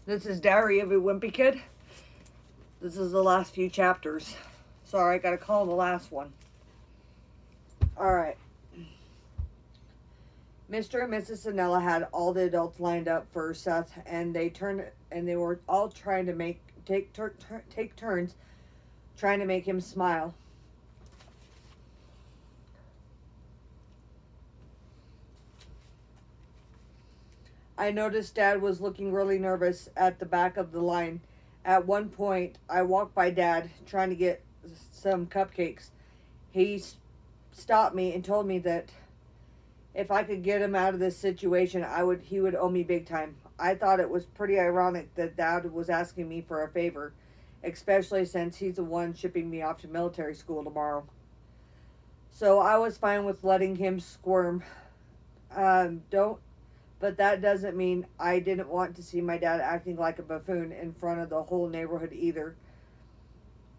This is Diary of a Wimpy Kid. This is the last few chapters. Sorry, I gotta call the last one. Alright. Mr. and Mrs. Sanella had all the adults lined up for Seth, and they were all trying to take turns trying to make him smile. I noticed Dad was looking really nervous at the back of the line. At one point, I walked by Dad trying to get some cupcakes. He stopped me and told me that if I could get him out of this situation, he would owe me big time. I thought it was pretty ironic that Dad was asking me for a favor, especially since he's the one shipping me off to military school tomorrow. So I was fine with letting him squirm. But that doesn't mean I didn't want to see my dad acting like a buffoon in front of the whole neighborhood either.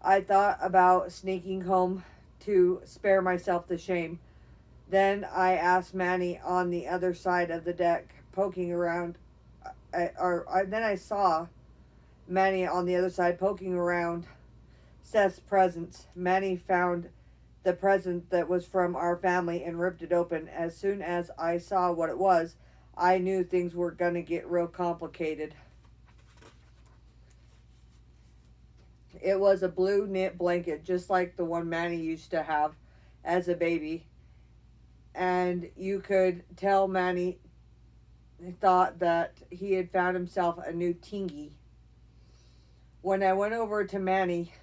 I thought about sneaking home to spare myself the shame. Then I asked Manny on the other side of the deck, poking around. Then I saw Manny on the other side poking around Seth's presents. Manny found the present that was from our family and ripped it open. As soon as I saw what it was, I knew things were going to get real complicated. It was a blue knit blanket, just like the one Manny used to have as a baby. And you could tell Manny thought that he had found himself a new tingy. When I went over to Manny,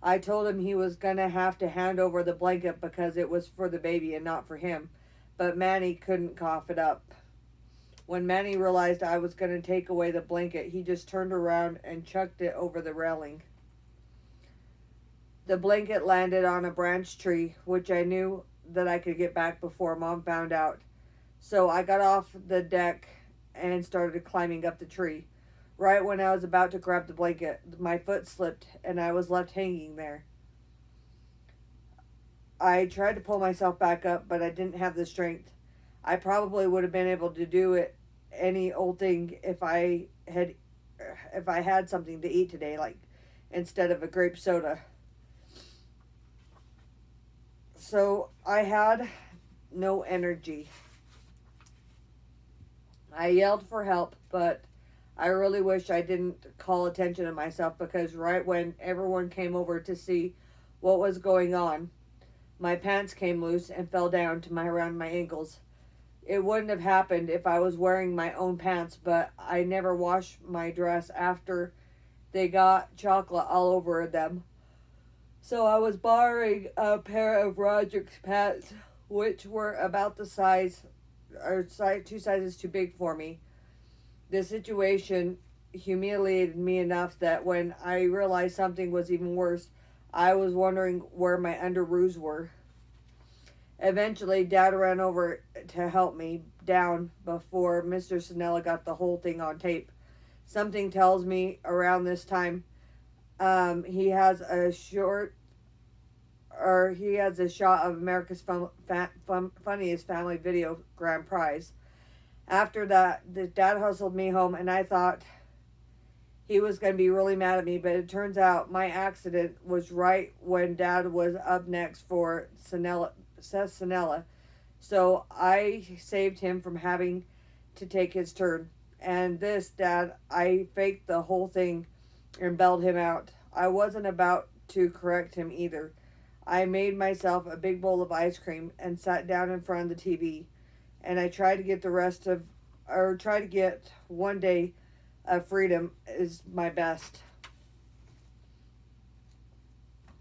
I told him he was going to have to hand over the blanket because it was for the baby and not for him. But Manny couldn't cough it up. When Manny realized I was going to take away the blanket, he just turned around and chucked it over the railing. The blanket landed on a branch tree, which I knew that I could get back before Mom found out. So I got off the deck and started climbing up the tree. Right when I was about to grab the blanket, my foot slipped and I was left hanging there. I tried to pull myself back up, but I didn't have the strength. I probably would have been able to do it any old thing if I had something to eat today, like instead of a grape soda. So I had no energy. I yelled for help, but I really wish I didn't call attention to myself, because right when everyone came over to see what was going on, my pants came loose and fell down to around my ankles. It wouldn't have happened if I was wearing my own pants, but I never washed my dress after they got chocolate all over them. So I was borrowing a pair of Roderick's pants, which were about the size, or 2 sizes too big for me. The situation humiliated me enough that when I realized something was even worse, I was wondering where my underoos were. Eventually, Dad ran over to help me down before Mr. Sanella got the whole thing on tape. Something tells me around this time, he has a shot of America's Funniest Family Video Grand Prize. After that, the Dad hustled me home, and I thought he was going to be really mad at me, but it turns out my accident was right when Dad was up next for Seth Sanella. So I saved him from having to take his turn. And this, Dad, I faked the whole thing and bailed him out. I wasn't about to correct him either. I made myself a big bowl of ice cream and sat down in front of the TV. And I tried to get one day of freedom is my best.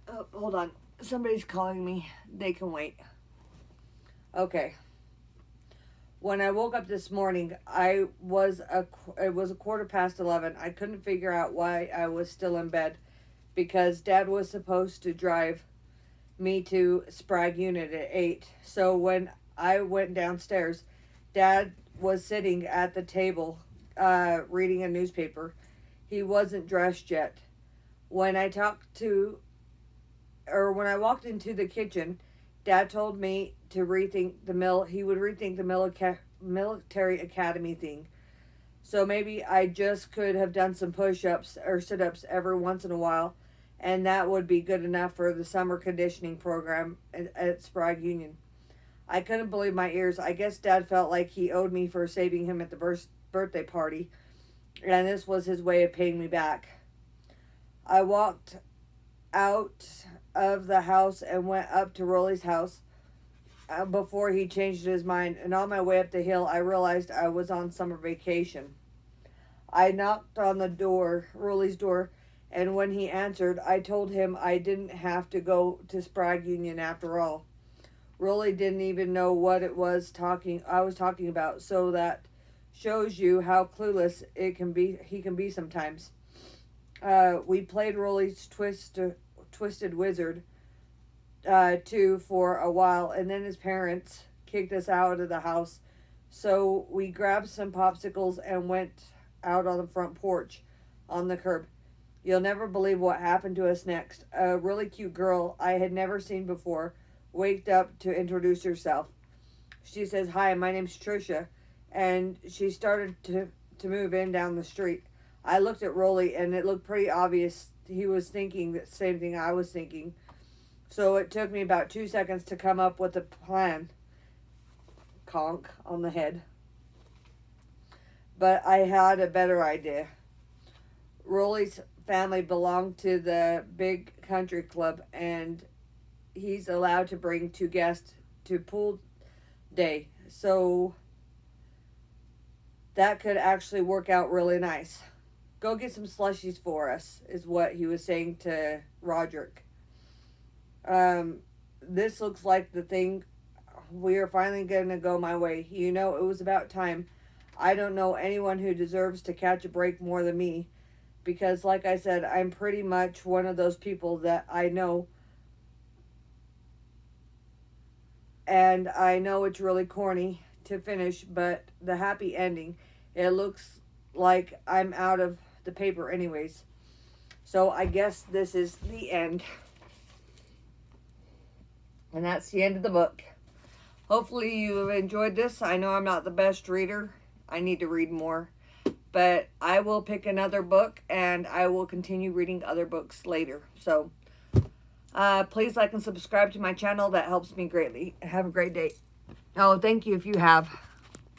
Oh, hold on. Somebody's calling me. They can wait. Okay. When I woke up this morning, it was 11:15. I couldn't figure out why I was still in bed, because Dad was supposed to drive me to Sprague Unit at 8. So when I went downstairs, Dad was sitting at the table reading a newspaper. He wasn't dressed yet. When I walked into the kitchen, Dad told me to rethink the military academy thing. So maybe I just could have done some push-ups or sit-ups every once in a while, and that would be good enough for the summer conditioning program at Sprague Union. I couldn't believe my ears. I guess Dad felt like he owed me for saving him at the birthday party, and this was his way of paying me back. I walked out of the house and went up to Rolly's house before he changed his mind, and on my way up the hill, I realized I was on summer vacation. I knocked on the door, Rolly's door, and when he answered, I told him I didn't have to go to Sprague Union after all. Rolly didn't even know what it was I was talking about, so that shows you how clueless he can be sometimes. We played Rolly's Twisted Wizard too for a while, and then his parents kicked us out of the house. So we grabbed some popsicles and went out on the front porch on the curb. You'll never believe what happened to us next. A really cute girl I had never seen before waked up to introduce herself. She says, "Hi, my name's Trisha," and she started to move in down the street. I looked at Rolly, and it looked pretty obvious he was thinking the same thing I was thinking. So it took me about 2 seconds to come up with a plan. Conk on the head. But I had a better idea. Rolly's family belonged to the big country club, and he's allowed to bring 2 guests to pool day. So that could actually work out really nice. Go get some slushies for us, is what he was saying to Roderick. This looks like the thing. We are finally going to go my way. You know, it was about time. I don't know anyone who deserves to catch a break more than me. Because, like I said, I'm pretty much one of those people that I know. And I know it's really corny to finish, but the happy ending, it looks like I'm out of the paper anyways. So I guess this is the end. And that's the end of the book. Hopefully you have enjoyed this. I know I'm not the best reader. I need to read more. But I will pick another book, and I will continue reading other books later. So please like and subscribe to my channel. That helps me greatly. Have a great day. Oh, thank you if you have.